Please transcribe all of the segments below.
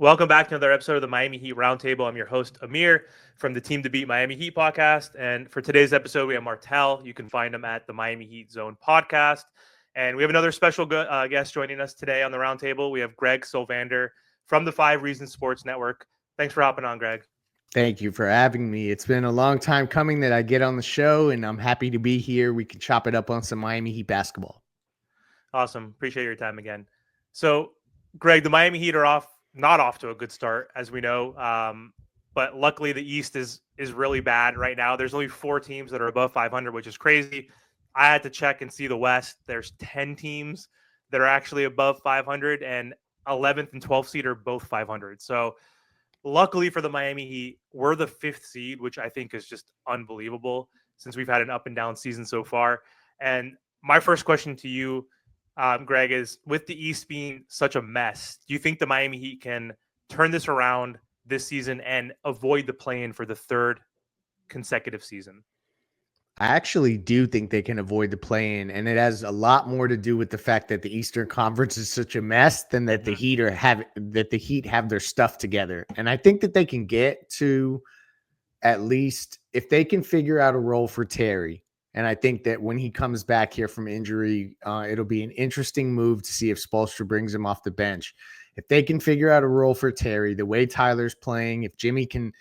Welcome back to another episode of the Miami Heat Roundtable. I'm your host, Amir, from the Team to Beat Miami Heat podcast. And for today's episode, we have Martel. You can find him at the Miami Heat Zone podcast. And we have another special guest joining us today on the roundtable. We have Greg Sylvander from the 5 Reasons Sports Network. Thanks for hopping on, Greg. Thank you for having me. It's been a long time coming that I get on the show, and I'm happy to be here. We can chop it up on some Miami Heat basketball. Awesome. Appreciate your time again. So, Greg, the Miami Heat are not off to a good start, as we know. But luckily, the East is really bad right now. There's only 4 teams that are above 500, which is crazy. I had to check and see the West. There's 10 teams that are actually above 500, and 11th and 12th seed are both 500. So, luckily for the Miami Heat, we're the 5th seed, which I think is just unbelievable since we've had an up and down season so far. And my first question to you, Greg, is with the East being such a mess, do you think the Miami Heat can turn this around this season and avoid the play-in for the 3rd consecutive season? I actually do think they can avoid the play-in, and it has a lot more to do with the fact that the Eastern Conference is such a mess than that the Heat have their stuff together. And I think that they can get to, at least if they can figure out a role for Terry. And I think that when he comes back here from injury, it'll be an interesting move to see if Spoelstra brings him off the bench. If they can figure out a role for Terry, the way Tyler's playing, if Jimmy can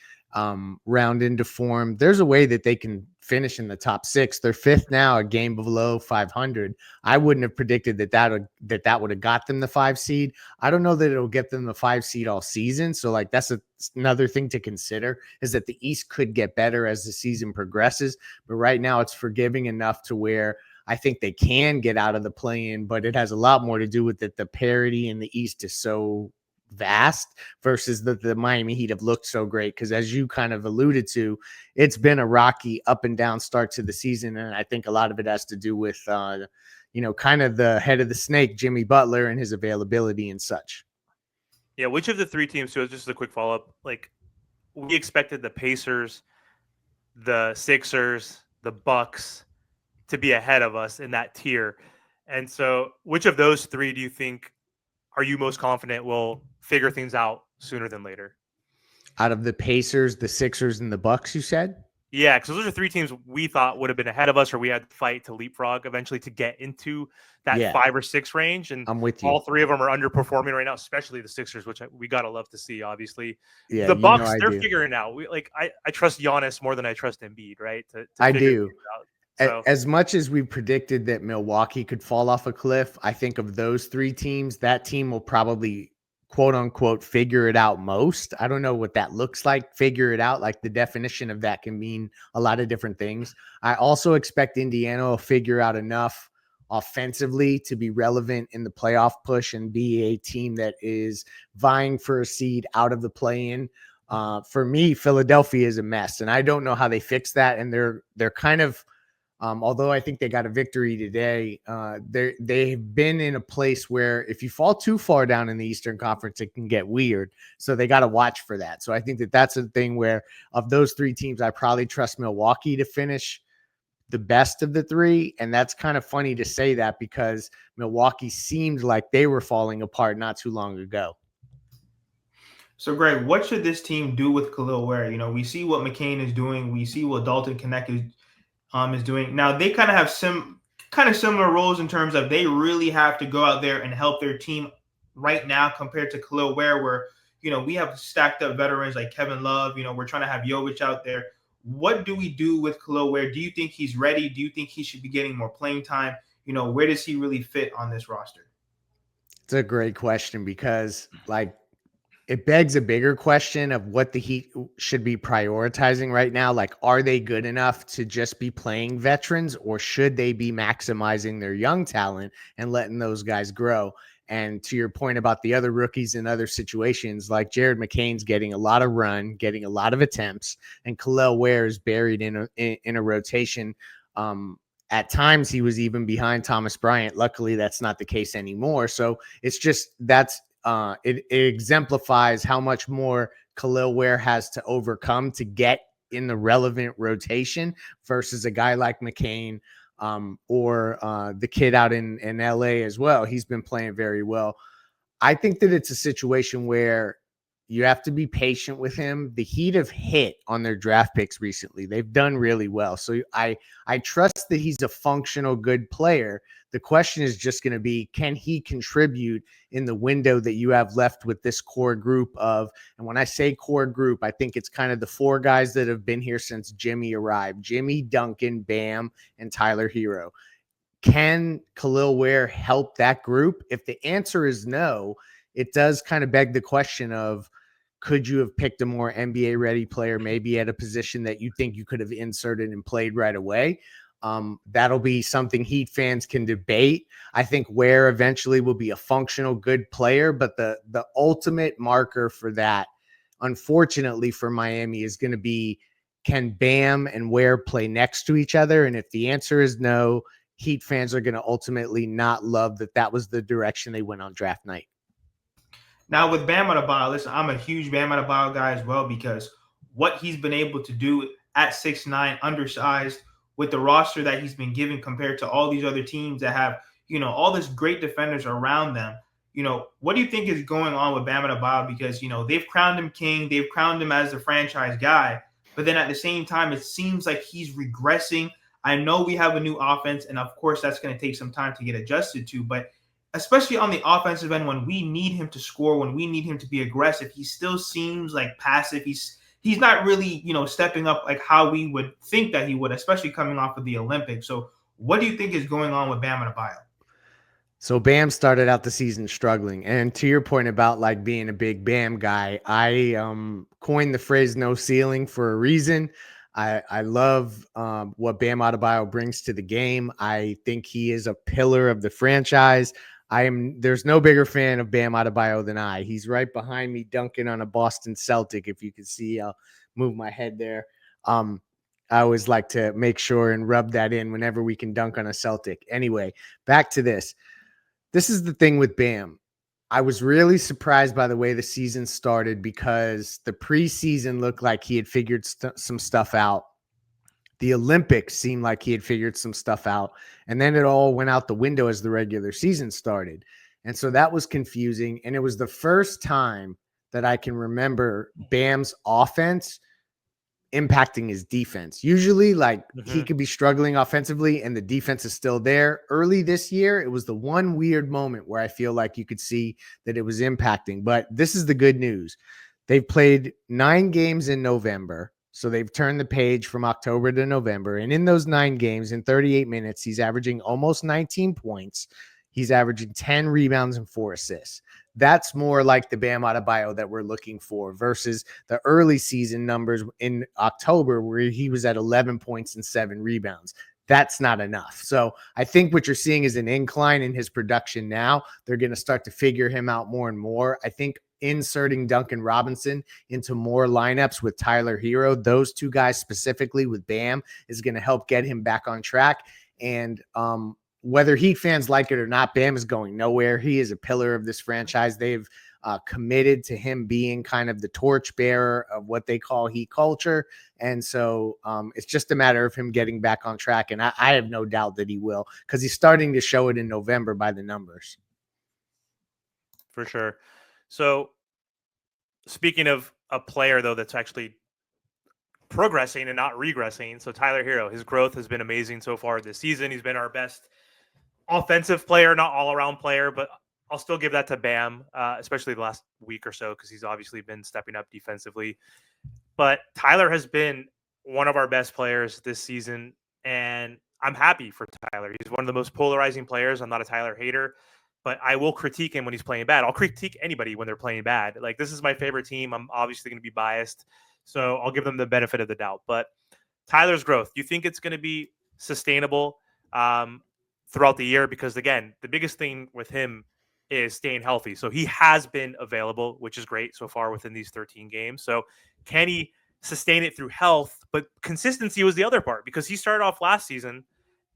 round into form, there's a way that they can finish in the top 6. They're 5th now, a game below 500. I wouldn't have predicted that would have got them the 5 seed. I don't know that it'll get them the 5 seed all season. So like that's another thing to consider, is that the East could get better as the season progresses. But right now it's forgiving enough to where I think they can get out of the play-in, but it has a lot more to do with that the parity in the East is so vast versus the Miami Heat have looked so great. Because as you kind of alluded to, it's been a rocky up and down start to the season. And I think a lot of it has to do with, kind of the head of the snake, Jimmy Butler, and his availability and such. Yeah, which of the 3 teams, so just a quick follow-up, like we expected the Pacers, the Sixers, the Bucks to be ahead of us in that tier. And so which of those 3 do you think are you most confident will figure things out sooner than later? Out of the Pacers, the Sixers, and the Bucks, you said? Yeah, because those are 3 teams we thought would have been ahead of us, or we had to fight to leapfrog eventually to get into that 5 or 6 range. And I'm with you. All 3 of them are underperforming right now, especially the Sixers, which we got to love to see, obviously. Yeah, the Bucks, they're figuring it out. I trust Giannis more than I trust Embiid, right? I do. So. As much as we predicted that Milwaukee could fall off a cliff, I think of those 3 teams, that team will probably, quote unquote, figure it out most. I don't know what that looks like. Figure it out. Like the definition of that can mean a lot of different things. I also expect Indiana will figure out enough offensively to be relevant in the playoff push and be a team that is vying for a seed out of the play-in. For me, Philadelphia is a mess, and I don't know how they fix that. And they're kind of, although I think they got a victory today, they've been in a place where if you fall too far down in the Eastern Conference, it can get weird. So they got to watch for that. So I think that that's a thing where of those 3 teams, I probably trust Milwaukee to finish the best of the 3. And that's kind of funny to say that because Milwaukee seemed like they were falling apart not too long ago. So, Greg, what should this team do with KEL'EL WARE? We see what McCain is doing. We see what Dalton Knecht is doing. Now they kind of have similar roles in terms of they really have to go out there and help their team right now compared to KEL'EL WARE, where we have stacked up veterans like Kevin Love. We're trying to have Jovic out there. What do we do with KEL'EL WARE? Do you think he's ready? Do you think he should be getting more playing time? Where does he really fit on this roster? It's a great question because it begs a bigger question of what the Heat should be prioritizing right now. Like, are they good enough to just be playing veterans, or should they be maximizing their young talent and letting those guys grow? And to your point about the other rookies in other situations, like Jared McCain's getting a lot of run, getting a lot of attempts, and KEL'EL WARE is buried in a rotation. At times, he was even behind Thomas Bryant. Luckily, that's not the case anymore. So it's just it exemplifies how much more KEL'EL WARE has to overcome to get in the relevant rotation versus a guy like McCain or the kid out in LA as well. He's been playing very well. I think that it's a situation where You have to be patient with him. The Heat have hit on their draft picks recently. They've done really well. So I trust that he's a functional, good player. The question is just going to be, can he contribute in the window that you have left with this core group of, and when I say core group, I think it's kind of the four guys that have been here since Jimmy arrived: Jimmy, Duncan, Bam, and Tyler Hero. Can KEL'EL Ware help that group? If the answer is no, it does kind of beg the question of, could you have picked a more NBA ready player, maybe at a position that you think you could have inserted and played right away? That'll be something Heat fans can debate. I think Ware eventually will be a functional, good player, but the ultimate marker for that, unfortunately for Miami, is going to be, can Bam and Ware play next to each other? And if the answer is no, Heat fans are going to ultimately not love that was the direction they went on draft night. Now with Bam Adebayo, listen, I'm a huge Bam Adebayo guy as well, because what he's been able to do at 6'9", undersized, with the roster that he's been given compared to all these other teams that have, all this great defenders around them. What do you think is going on with Bam Adebayo? Because, they've crowned him king. They've crowned him as the franchise guy. But then at the same time, it seems like he's regressing. I know we have a new offense, and of course that's going to take some time to get adjusted to. But especially on the offensive end, when we need him to score, when we need him to be aggressive, he still seems like passive. He's not really, stepping up like how we would think that he would, especially coming off of the Olympics. So what do you think is going on with Bam Adebayo? So Bam started out the season struggling. And to your point about like being a big Bam guy, I coined the phrase "no ceiling" for a reason. I love what Bam Adebayo brings to the game. I think he is a pillar of the franchise. There's no bigger fan of Bam Adebayo than I. He's right behind me, dunking on a Boston Celtic. If you can see, I'll move my head there. I always like to make sure and rub that in whenever we can dunk on a Celtic. Anyway, back to this. This is the thing with Bam. I was really surprised by the way the season started, because the preseason looked like he had figured some stuff out. The Olympics seemed like he had figured some stuff out. And then it all went out the window as the regular season started. And so that was confusing. And it was the first time that I can remember Bam's offense impacting his defense. Usually, like, he could be struggling offensively and the defense is still there. Early this year, it was the one weird moment where I feel like you could see that it was impacting. But this is the good news. They've played 9 games in November. So they've turned the page from October to November. And in those 9 games, in 38 minutes, he's averaging almost 19 points. He's averaging 10 rebounds and 4 assists. That's more like the Bam Adebayo that we're looking for versus the early season numbers in October where he was at 11 points and 7 rebounds. That's not enough. So I think what you're seeing is an incline in his production now. They're going to start to figure him out more and more. I think inserting Duncan Robinson into more lineups with Tyler Hero, those two guys specifically with Bam, is going to help get him back on track. And whether Heat fans like it or not, Bam is going nowhere. He is a pillar of this franchise. They've committed to him being kind of the torchbearer of what they call Heat culture. And so it's just a matter of him getting back on track. And I have no doubt that he will, because he's starting to show it in November by the numbers. For sure. So speaking of a player, though, that's actually progressing and not regressing. So Tyler Hero, his growth has been amazing so far this season. He's been our best offensive player, not all around player, but I'll still give that to Bam, especially the last week or so, because he's obviously been stepping up defensively. But Tyler has been one of our best players this season, and I'm happy for Tyler. He's one of the most polarizing players. I'm not a Tyler hater, but I will critique him when he's playing bad. I'll critique anybody when they're playing bad. Like, this is my favorite team. I'm obviously going to be biased, so I'll give them the benefit of the doubt. But Tyler's growth, do you think it's going to be sustainable throughout the year? Because, again, the biggest thing with him is staying healthy. So he has been available, which is great so far within these 13 games. So can he sustain it through health? But consistency was the other part, because he started off last season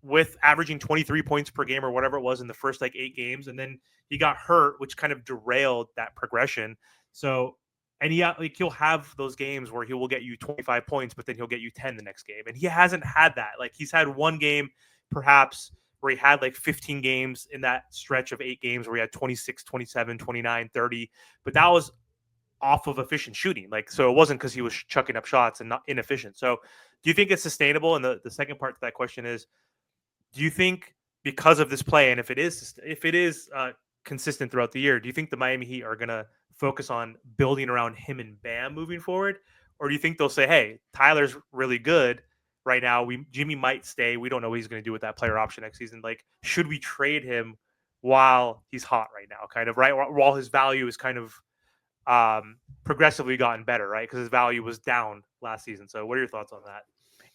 with averaging 23 points per game or whatever it was in the first 8 games. And then he got hurt, which kind of derailed that progression. So, and he'll have those games where he will get you 25 points, but then he'll get you 10 the next game. And he hasn't had that. Like, he's had one game perhaps where he had 15 games in that stretch of 8 games where he had 26, 27, 29, 30. But that was off of efficient shooting. Like, so it wasn't because he was chucking up shots and not inefficient. So do you think it's sustainable? And the second part to that question is, do you think because of this play, and if it is consistent throughout the year, do you think the Miami Heat are going to focus on building around him and Bam moving forward? Or do you think they'll say, hey, Tyler's really good right now. Jimmy might stay. We don't know what he's going to do with that player option next season. Like, should we trade him while he's hot right now? Kind of, right? While his value is kind of progressively gotten better, right? Because his value was down last season. So what are your thoughts on that?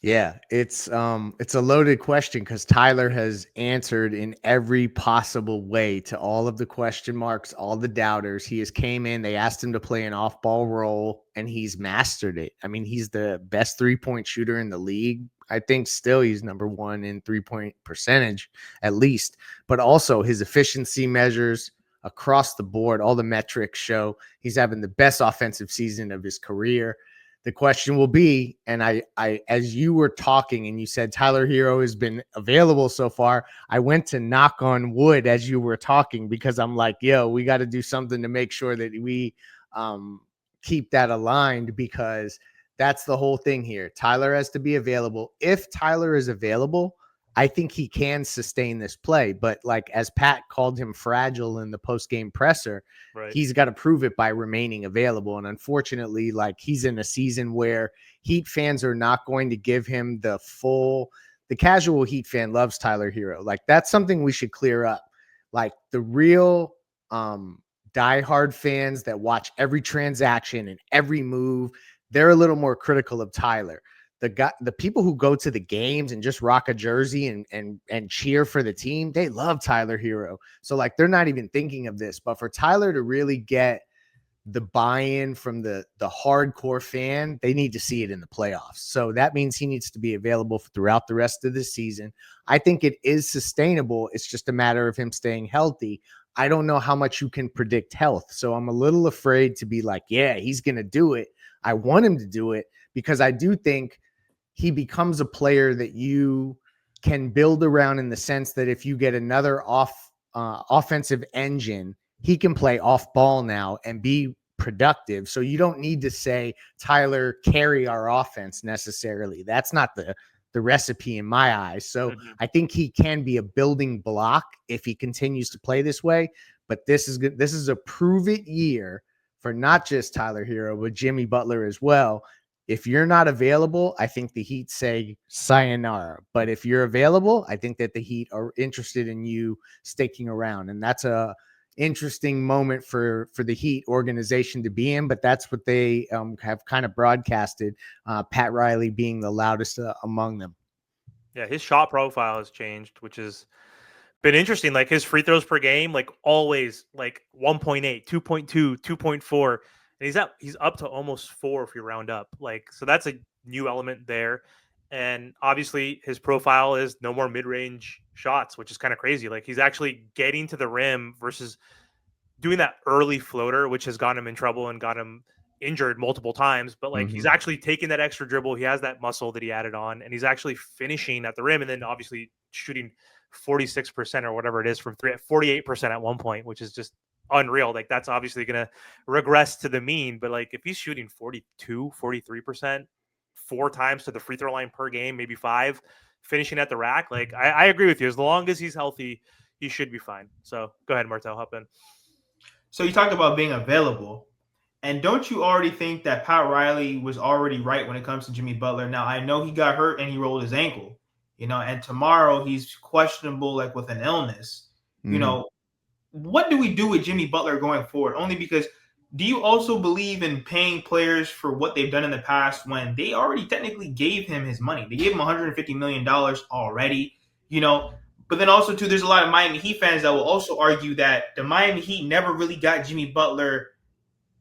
Yeah, it's a loaded question because Tyler has answered in every possible way to all of the question marks, all the doubters. He has came in, they asked him to play an off-ball role, and he's mastered it. I mean, he's the best three-point shooter in the league. I think still he's number one in three-point percentage, at least. But also his efficiency measures across the board, all the metrics show he's having the best offensive season of his career. The question will be, and I, as you were talking and you said Tyler Hero has been available so far, I went to knock on wood as you were talking because I'm like, yo, we got to do something to make sure that we keep that aligned because that's the whole thing here. Tyler has to be available. If Tyler is available, I think he can sustain this play. But like as Pat called him fragile in the post-game presser, Right. He's got to prove it by remaining available. And unfortunately, like he's in a season where Heat fans are not going to give him the casual Heat fan loves Tyler Hero. Like that's something we should clear up. Like the real diehard fans that watch every transaction and every move, they're a little more critical of Tyler. The people who go to the games and just rock a jersey and cheer for the team, they love Tyler Hero. So like they're not even thinking of this. But for Tyler to really get the buy-in from the hardcore fan, they need to see it in the playoffs. So that means he needs to be available throughout the rest of the season. I think it is sustainable. It's just a matter of him staying healthy. I don't know how much you can predict health. So I'm a little afraid to be like, yeah, he's going to do it. I want him to do it because I do think he becomes a player that you can build around in the sense that if you get another offensive engine, he can play off ball now and be productive. So you don't need to say, Tyler, carry our offense necessarily. That's not the recipe in my eyes. So I think he can be a building block if he continues to play this way. But this is good. This is a prove it year for not just Tyler Hero, but Jimmy Butler as well. If you're not available, I think the Heat say sayonara. But if you're available, I think that the Heat are interested in you sticking around. And that's a interesting moment for the Heat organization to be in. But that's what they have kind of broadcasted, Pat Riley being the loudest among them. Yeah, his shot profile has changed, which has been interesting. Like his free throws per game, like always like 1.8, 2.2, 2.4. And he's up to almost 4 if you round up. Like, so that's a new element there. And obviously his profile is no more mid-range shots, which is kind of crazy. Like he's actually getting to the rim versus doing that early floater, which has gotten him in trouble and got him injured multiple times. But like he's actually taking that extra dribble. He has that muscle that he added on, and he's actually finishing at the rim and then obviously shooting 46% or whatever it is from 48% at one point, which is just unreal. Like that's obviously going to regress to the mean, but like if he's shooting 42, 43%, 4 times to the free throw line per game, maybe 5, finishing at the rack, like I agree with you. As long as he's healthy, he should be fine. So go ahead, Martel, hop in. So you talked about being available. And don't you already think that Pat Riley was already right when it comes to Jimmy Butler? Now, I know he got hurt and he rolled his ankle, and tomorrow he's questionable, like with an illness. What do we do with Jimmy Butler going forward? Only because do you also believe in paying players for what they've done in the past when they already technically gave him his money? They gave him $150 million already, But then also, too, there's a lot of Miami Heat fans that will also argue that the Miami Heat never really got Jimmy Butler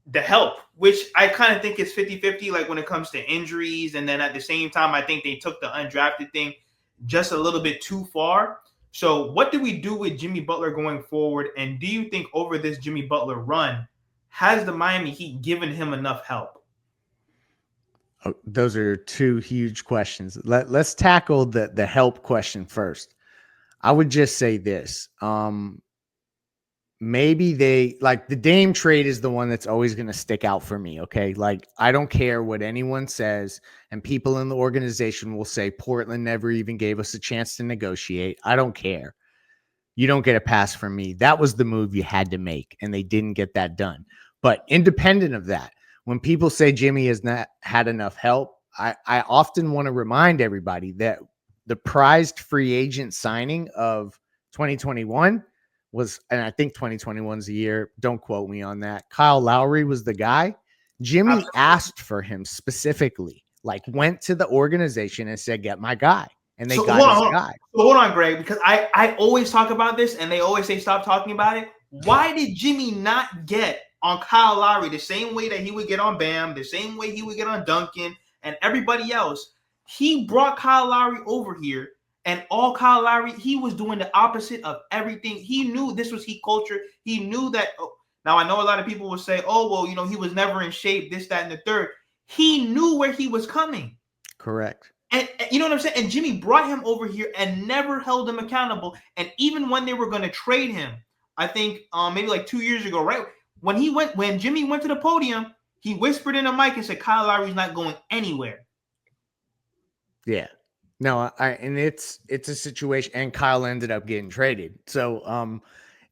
the help, which I kind of think is 50-50, like when it comes to injuries. And then at the same time, I think they took the undrafted thing just a little bit too far. So what do we do with Jimmy Butler going forward? And do you think over this Jimmy Butler run, has the Miami Heat given him enough help? Oh, those are 2 huge questions. Let's tackle the help question first. I would just say this. maybe they like the Dame trade is the one that's always going to stick out for me. Okay. Like, I don't care what anyone says, and people in the organization will say Portland never even gave us a chance to negotiate. I don't care. You don't get a pass from me. That was the move you had to make, and they didn't get that done. But independent of that, when people say Jimmy has not had enough help, I often want to remind everybody that the prized free agent signing of 2021 was, and I think 2021's the year, don't quote me on that. Kyle Lowry was the guy. Jimmy asked for him specifically, like went to the organization and said, get my guy. And they So got his guy. So hold on, Greg, because I always talk about this and they always say stop talking about it. Why did Jimmy not get on Kyle Lowry the same way that he would get on Bam, the same way he would get on Duncan and everybody else? He brought Kyle Lowry over here, and all Kyle Lowry, he was doing the opposite of everything. He knew this was Heat culture. He knew that. Now, I know a lot of people will say, oh, well, you know, he was never in shape, this, that, and the third. He knew where he was coming. Correct. And you know what I'm saying? And Jimmy brought him over here and never held him accountable. And even when they were going to trade him, I think maybe like 2 years ago, right? When Jimmy went to the podium, he whispered in a mic and said, Kyle Lowry's not going anywhere. Yeah. No, and it's a situation, and Kyle ended up getting traded. So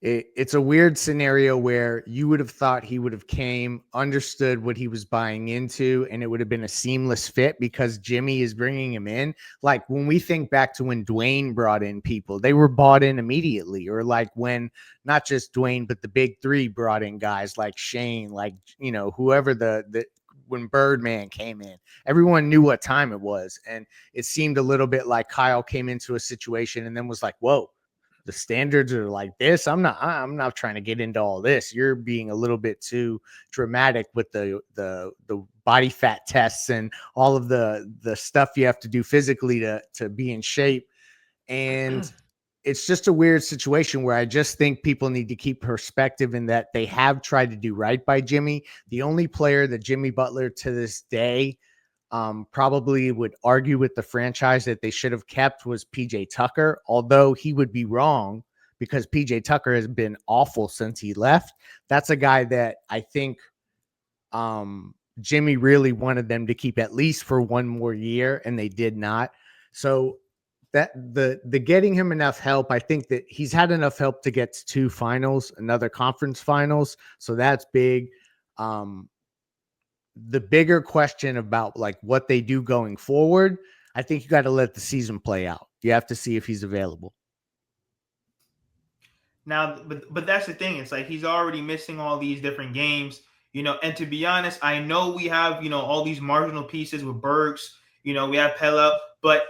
it's a weird scenario where you would have thought he would have came, understood what he was buying into, and it would have been a seamless fit because Jimmy is bringing him in. Like when we think back to when Dwayne brought in people, they were bought in immediately. Or like when not just Dwayne, but the big three brought in guys like Shane, like, you know, whoever when Birdman came in, everyone knew what time it was. And it seemed a little bit like Kyle came into a situation and then was like, whoa, the standards are like this. I'm not trying to get into all this. You're being a little bit too dramatic with the body fat tests and all of the stuff you have to do physically to be in shape. And it's just a weird situation where I just think people need to keep perspective in that they have tried to do right by Jimmy. The only player that Jimmy Butler to this day probably would argue with the franchise that they should have kept was PJ Tucker, although he would be wrong because PJ Tucker has been awful since he left. That's a guy that I think Jimmy really wanted them to keep at least for one more year, and they did not. So that the getting him enough help, I think that he's had enough help to get to 2 finals, another conference finals. So that's big. The bigger question about like what they do going forward, I think you got to let the season play out. You have to see if he's available. Now, but that's the thing. It's like he's already missing all these different games, you know. And to be honest, I know we have, you know, all these marginal pieces with Burks, you know, we have Pella, but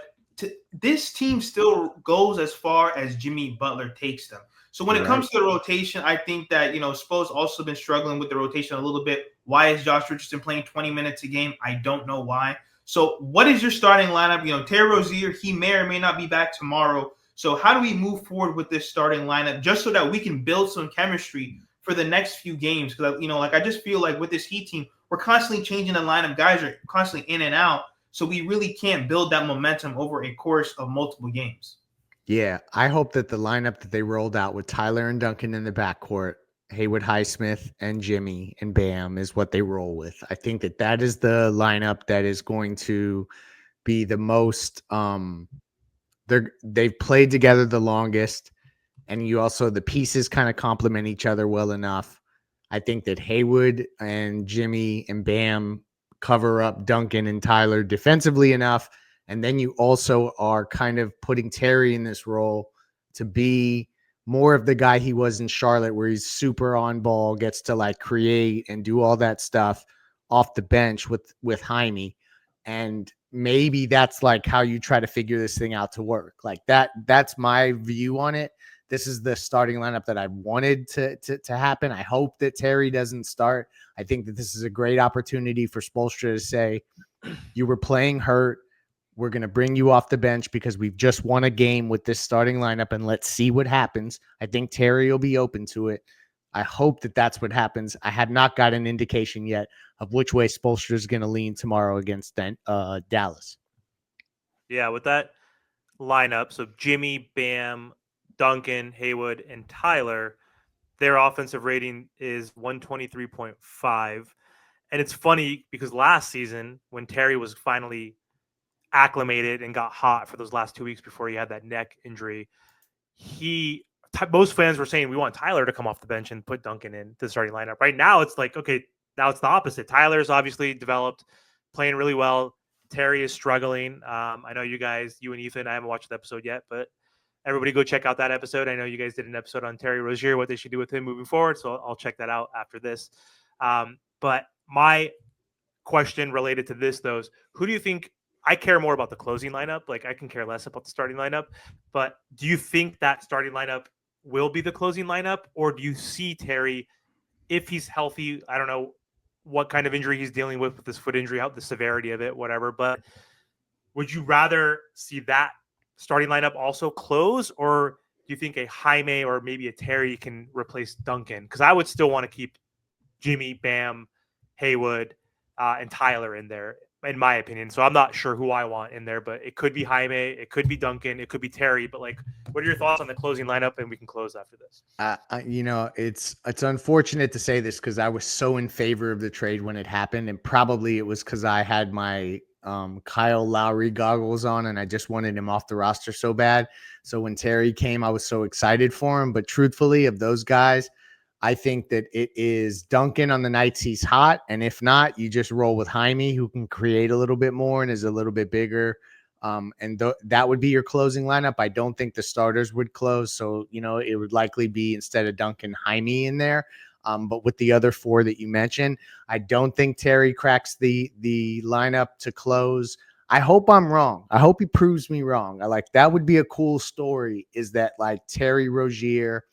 this team still goes as far as Jimmy Butler takes them. So when it comes to the rotation, I think that, you know, Spo's also been struggling with the rotation a little bit. Why is Josh Richardson playing 20 minutes a game? I don't know why. So what is your starting lineup? You know, Terry Rozier, he may or may not be back tomorrow. So how do we move forward with this starting lineup just so that we can build some chemistry for the next few games? Because, you know, like I just feel like with this Heat team, we're constantly changing the lineup. Guys are constantly in and out. So we really can't build that momentum over a course of multiple games. Yeah, I hope that the lineup that they rolled out with Tyler and Duncan in the backcourt, Haywood Highsmith and Jimmy and Bam is what they roll with. I think that is the lineup that is going to be the most they've played together the longest, and you also the pieces kind of complement each other well enough. I think that Haywood and Jimmy and Bam cover up Duncan and Tyler defensively enough. And then you also are kind of putting Terry in this role to be more of the guy he was in Charlotte, where he's super on ball, gets to like create and do all that stuff off the bench with Jaime. And maybe that's like how you try to figure this thing out to work. Like that's my view on it. This is the starting lineup that I wanted to happen. I hope that Terry doesn't start. I think that this is a great opportunity for Spoelstra to say, you were playing hurt. We're going to bring you off the bench because we've just won a game with this starting lineup, and let's see what happens. I think Terry will be open to it. I hope that that's what happens. I have not got an indication yet of which way Spoelstra is going to lean tomorrow against Dallas. Yeah, with that lineup, so Jimmy, Bam, Duncan, Haywood, and Tyler, their offensive rating is 123.5. And it's funny because last season, when Terry was finally acclimated and got hot for those last 2 weeks before he had that neck injury, most fans were saying we want Tyler to come off the bench and put Duncan in the starting lineup. Right now, it's like, okay, now it's the opposite. Tyler's obviously developed, playing really well. Terry is struggling. I know you and Ethan, I haven't watched the episode yet, but everybody go check out that episode. I know you guys did an episode on Terry Rozier, what they should do with him moving forward. So I'll check that out after this. But my question related to this, though, is who do you think? I care more about the closing lineup. Like, I can care less about the starting lineup. But do you think that starting lineup will be the closing lineup? Or do you see Terry, if he's healthy, I don't know what kind of injury he's dealing with this foot injury, how the severity of it, whatever. But would you rather see that starting lineup also close, or do you think a Jaime or maybe a Terry can replace Duncan? Because I would still want to keep Jimmy, Bam, Haywood, and Tyler in there, in my opinion. So I'm not sure who I want in there, but it could be Jaime, it could be Duncan, it could be Terry. But like, what are your thoughts on the closing lineup? And we can close after this. It's unfortunate to say this because I was so in favor of the trade when it happened, and probably it was because I had my Kyle Lowry goggles on and I just wanted him off the roster so bad. So when Terry came, I was so excited for him. But truthfully, of those guys, I think that it is Duncan on the nights he's hot. And if not, you just roll with Jaime, who can create a little bit more and is a little bit bigger. That would be your closing lineup. I don't think the starters would close. So, it would likely be, instead of Duncan, Jaime in there. But with the other four that you mentioned, I don't think Terry cracks the lineup to close. I hope I'm wrong. I hope he proves me wrong. That would be a cool story, is that like Terry Rozier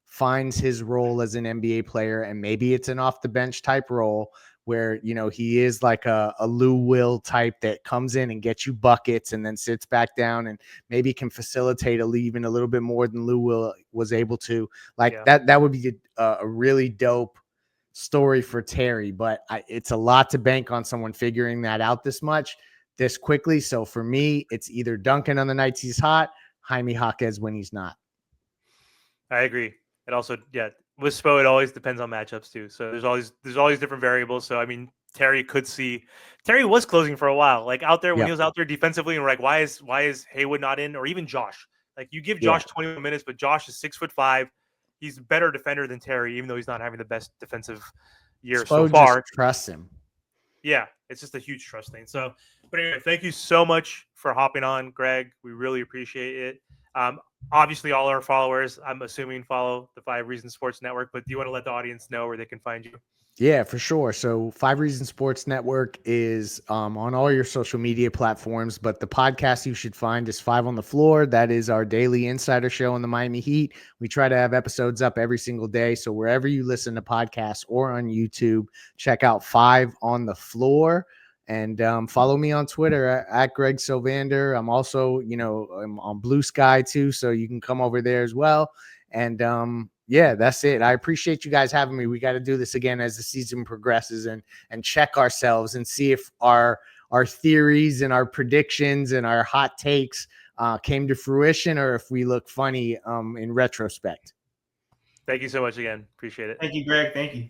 finds his role as an NBA player, and maybe it's an off the bench type role where, he is like a Lou Will type that comes in and gets you buckets and then sits back down and maybe can facilitate even a little bit more than Lou Will was able to. That would be a really dope story for Terry, but it's a lot to bank on someone figuring that out this quickly. So for me, it's either Duncan on the nights he's hot, Jaime Jaquez when he's not. I agree. It also, with Spo, it always depends on matchups too. So there's all these different variables. So I mean, Terry was closing for a while, like out there when he was out there defensively, and we're like, why is Haywood not in, or even Josh? Like, you give Josh 21 minutes, but Josh is 6'5". He's a better defender than Terry, even though he's not having the best defensive year so far. Just trust him. Yeah, it's just a huge trust thing. So, but anyway, thank you so much for hopping on, Greg. We really appreciate it. Obviously, all our followers, I'm assuming, follow the 5 Reasons Sports Network, but do you want to let the audience know where they can find you? Yeah, for sure. So 5 Reasons Sports Network is on all your social media platforms, but the podcast you should find is 5 on the Floor. That is our daily insider show on the Miami Heat. We try to have episodes up every single day. So wherever you listen to podcasts or on YouTube, check out 5 on the Floor. And follow me on Twitter at Greg Sylvander. I'm also, I'm on Blue Sky too, so you can come over there as well. And that's it. I appreciate you guys having me. We got to do this again as the season progresses and check ourselves and see if our theories and our predictions and our hot takes came to fruition, or if we look funny in retrospect. Thank you so much again. Appreciate it. Thank you, Greg. Thank you.